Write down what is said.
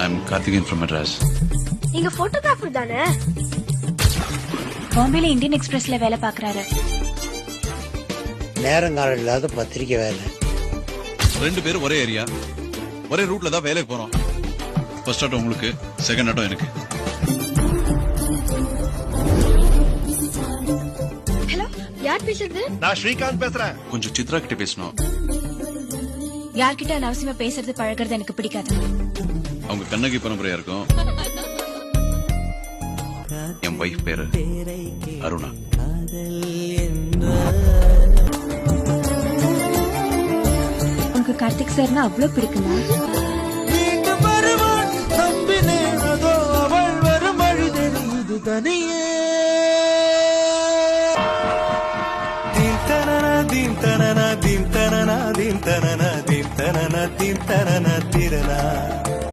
I'm Karthikeyan from Madras. நீங்க photographer தானே? பாம்பேல இந்தியன் எக்ஸ்பிரஸ்ல வேலை பாக்குறாரு. நேரங்காலம் இல்லாத பத்திரிக்கை வேலை. 2 பேரும் ஒரே ஏரியா, ஒரே ரூட்ல தான் வேலைக்கு போறோம். ஃபர்ஸ்ட் ஆட்டோ உங்களுக்கு, செகண்ட் ஆட்டோ எனக்கு. ஹலோ, யார் பேசுறது? நான் ஸ்ரீகாந்த் பேசுறேன். கொஞ்சம் சித்ரா கிட்ட பேசணும். யார்கிட்ட அனாவசியமா பேசுறது பழகிறது எனக்கு பிடிக்காது. அவங்க கண்ணகி பரம்பரையா இருக்கும். என் வைஃப் பேரு அருணா. உனக்கு கார்த்திக் சார்னா அவ்வளவு பிடிக்குமா? din tanana din tanana din tanana din tanana din tanana tirana